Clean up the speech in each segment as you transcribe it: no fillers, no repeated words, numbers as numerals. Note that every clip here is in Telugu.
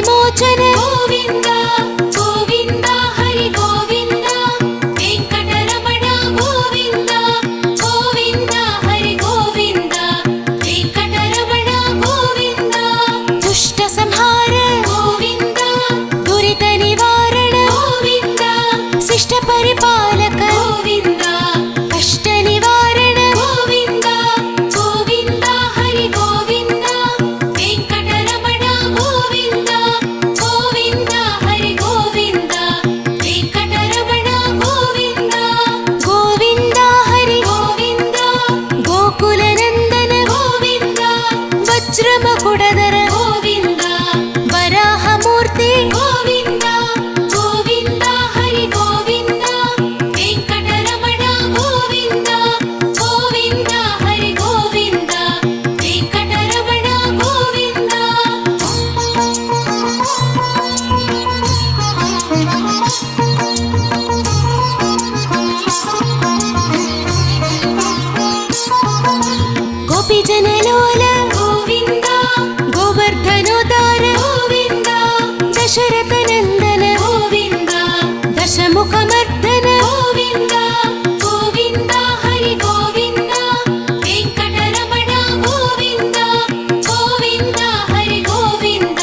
విమోచన గోవింద గోవింద హరి గోవింద వెంకటరమణ గోవింద గోవింద హరి గోవింద వెంకటరమణ గోవింద దుష్ట సంహార గోవింద దురిత నివారణ గోవింద శిష్ట పరిపాలక గోవింద కష్ట నివారణ గోవింద గోవింద హరి గోవింద వెంకటరమణ గోవింద గోవింద హరి గోవింద వెంకటరమణ గోవింద గోవింద హరి గోవింద గోకుల నందన గోవింద వజ్రమకుడధర గోవింద వరాహమూర్తి గోవింద గోవింద హరి గోవింద వెంకటరమణ గోవింద గోవింద హరి గోవింద వెంకటరమణ గోవింద గోపిజనలోల గోవింద గోవర్ధనోదార గోవింద దశరథ నందన గోవింద దశముఖమర్దన గోవింద గోవింద హరి గోవింద వెంకటరమణ గోవింద గోవింద హరి గోవింద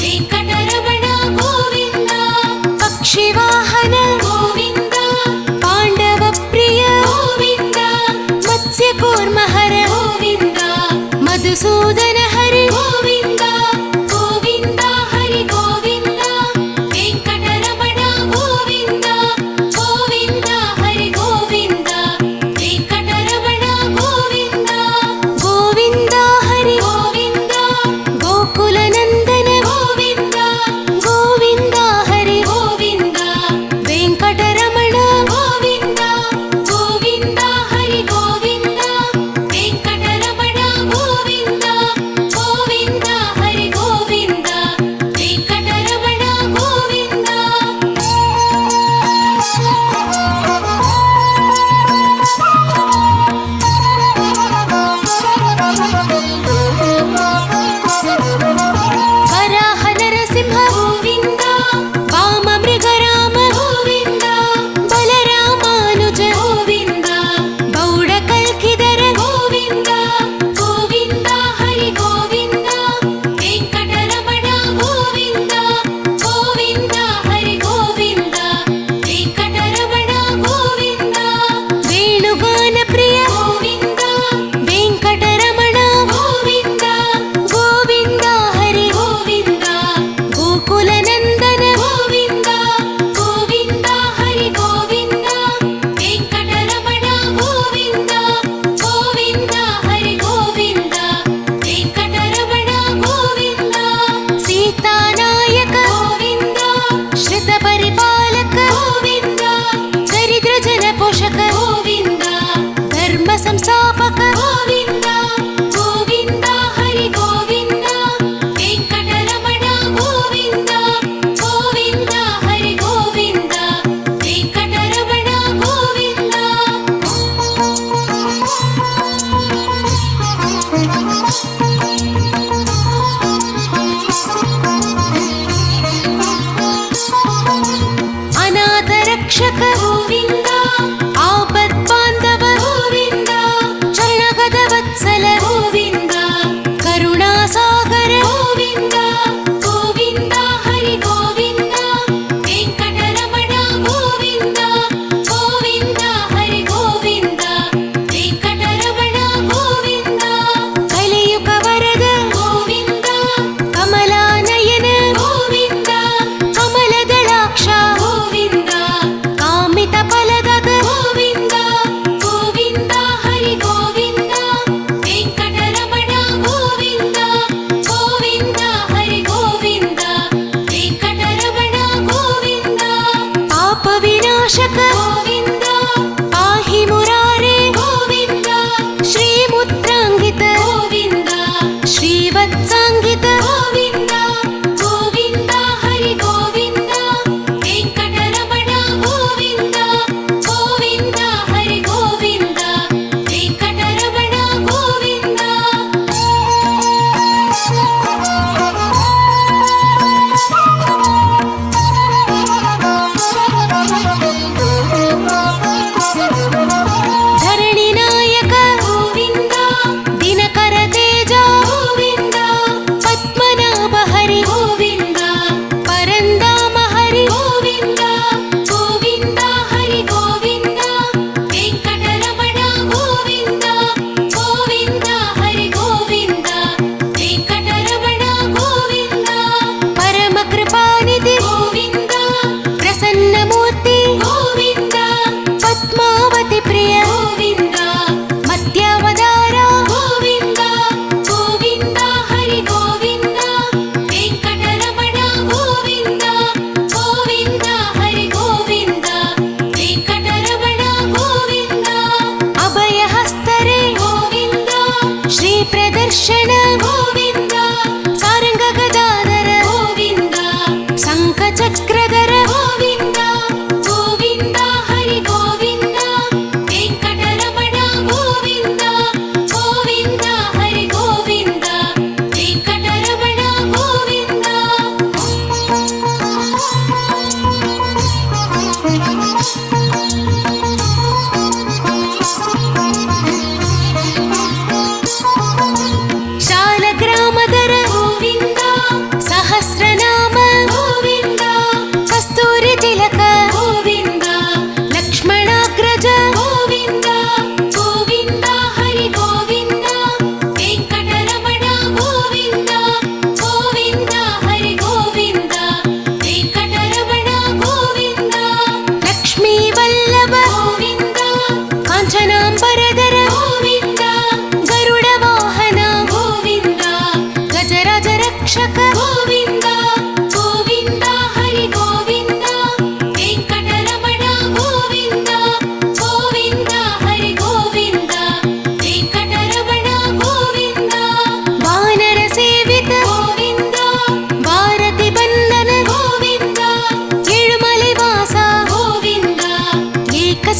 వెంకటరమణ గోవింద పక్షివాహన గోవింద పాండవ ప్రియ గోవింద మత్స్యకూర్మహర గోవింద మధుసూదన హరి గోవింద గోవింద హరి గోవింద వెంకటరమణ గోవింద గోవింద హరి గోవింద వెంకటరమణ గోవింద గోవింద హరి గోవింద గోకుల నందన గోవింద గోవింద హరి గోవింద వెంకటరమణ గోవింద గోవింద హరి గోవింద వెంకటరమణ గోవింద గోవింద హరి గోవింద వెంకటరమణ గోవింద వరాహ నరసింహ గోవింద వామ మృగరామ గోవింద బలరామానుజ గోవింద గౌడ కల్కిధర గోవింద గోవింద హరి గోవింద వెంకటరమణ గోవింద గోవింద హరి గోవింద వెంకటరమణ గోవింద వేణుగాన ప్రియ గోవింద వెంకటరమణ గోవింద గోవింద హరి గోవింద గోకుల నందన గోవింద గోవింద హరి గోవింద వెంకటరమణ గోవింద గోవింద హరి గోవింద వెంకటరమణ గోవింద సీతానాయక గోవింద శ్రుత పరిపాలక గోవింద దరిద్ర జన పోషక గోవింద ధర్మ సంస్థాపక గోవింద గోవింద హరి గోవింద వెంకటరమణ గోవింద గోవింద హరి గోవింద వెంకటరమణ గోవింద అనాథ రక్షక గోవింద ఆపద్ బాంధవ గోవింద చరణగద వత్సల గోవింద కరుణాసాగర గోవింద గోవింద హరి గోవింద వెంకటరమణ గోవింద గోవింద హరి గోవింద వెంకటరమణ గోవింద కలియుగ వరద గోవింద కమలానయన గోవింద కమలదళాక్ష గోవింద కామిత ఫలదగ గోవింద గోవింద హరి గోవింద వెంకటరమణ గోవింద గోవింద హరి గోవింద వెంకటరమణ గోవింద పాప వినాశక గోవింద పాహి మురారే గోవింద శ్రీముద్రాంగిత గోవింద శ్రీవత్సాంగిత గోవింద గోవింద హరి గోవింద వెంకటరమణ గోవింద గోవింద హరి గోవింద వెంకటరమణ గోవింద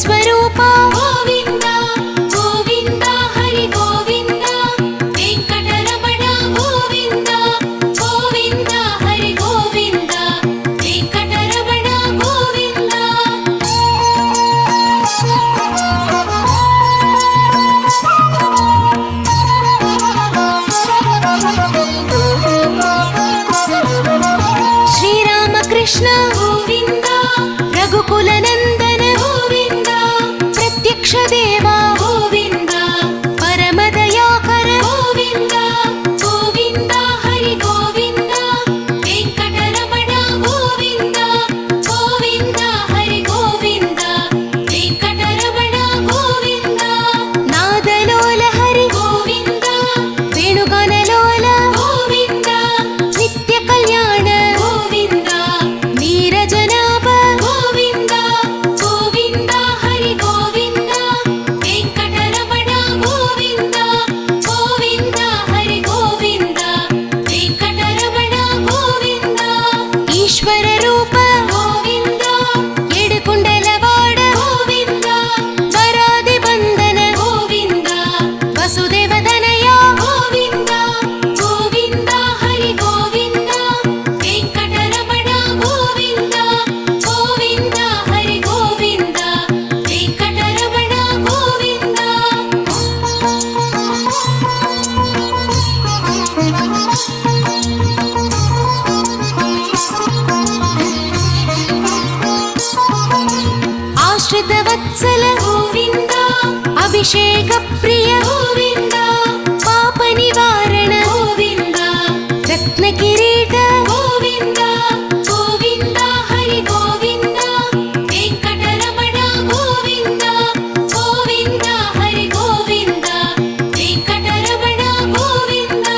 ಸ್ವರೂಪ ಗೋವಿಂದ ಗೋವಿಂದ ಹರಿ ಗೋವಿಂದ ವೆಂಕಟರಮಣ ಗೋವಿಂದ ಗೋವಿಂದ ಹರಿ ಗೋವಿಂದ ವೆಂಕಟರಮಣ ಗೋವಿಂದ. ಶ್ರೀರಾಮಕೃಷ್ಣ ಗೋವಿಂದ ರಘುಕುಲ ನಂದನ ಗೋವಿಂದ ಪ್ರತ್ಯಕ್ಷ ದೇವ ಗೋವಿಂದ ಪರಮ ದಯಾಕರ ಗೋವಿಂದ ಗೋವಿಂದ ಹರಿ ಗೋವಿಂದ ವೆಂಕಟರಮಣ ಗೋವಿಂದ ಗೋವಿಂದ ಹರಿ ಗೋವಿಂದ ವೆಂಕಟರಮಣ ಗೋವಿಂದ. ನಾದಲೋಲ ಹರಿ ಗೋವಿಂದ ವೇಣುಗಾನಲೋಲ ಗೋವಿಂದ ನಿತ್ಯ ಕಲ್ಯಾಣ ಗೋವಿಂದ ನೀರಜನಾಭ ಗೋವಿಂದ ಗೋವಿಂದ ಹರಿ ಗೋವಿಂದ ವೆಂಕಟರಮಣ ಗೋವಿಂದ ಗೋವಿಂದ ಹರಿ ಗೋವಿಂದ ವೆಂಕಟರಮಣ ಗೋವಿಂದ. ಈಶ್ವರ ರೂಪ ಗೋವಿಂದ ಎಡುಕುಂಡಲವಾಡ ಗೋವಿಂದ ವರಾದಿ ಬಂಧನ ಗೋವಿಂದ ವಸುದೇವ ತನಯ ಗೋವಿಂದ ಗೋವಿಂದ ಹರಿ ಗೋವಿಂದ ವೆಂಕಟರಮಣ ಗೋವಿಂದ ಗೋವಿಂದ ಹರಿ ಗೋವಿಂದ ವೆಂಕಟರಮಣ ಗೋವಿಂದ. ಆಶ್ರಿತ ವತ್ಸಲ ಗೋವಿಂದ ಅಭಿಷೇಕ ಪ್ರಿಯ ಗೋವಿಂದ ಪಾಪ ನಿವಾರಣ ಗೋವಿಂದ ರತ್ನ ಕಿರೀಟ ಗೋವಿಂದ ಗೋವಿಂದ ಹರಿ ಗೋವಿಂದ ವೆಂಕಟರಮಣ ಗೋವಿಂದ ಗೋವಿಂದ ಹರಿ ಗೋವಿಂದ ವೆಂಕಟರಮಣ ಗೋವಿಂದ.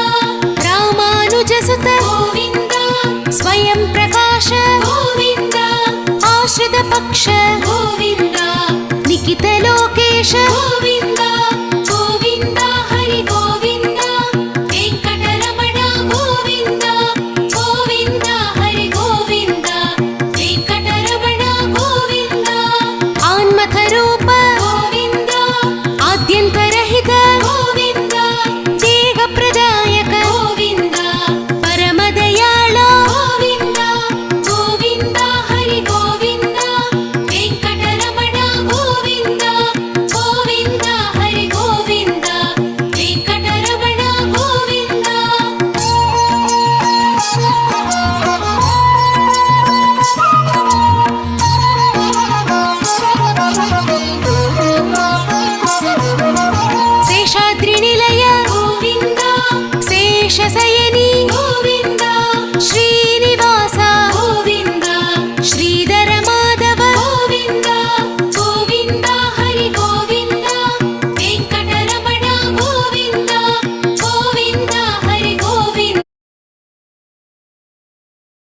ರಾಮಾನುಜ ಸುತ ಗೋವಿಂದ ಸ್ವಯಂ ಪ್ರಕಾಶ ಗೋವಿಂದ ಆಶ್ರಿತ ಪಕ್ಷ ಗೋವಿಂದ ನಿಖಿತ ಲೋಕೇಶ ಗೋವಿಂದ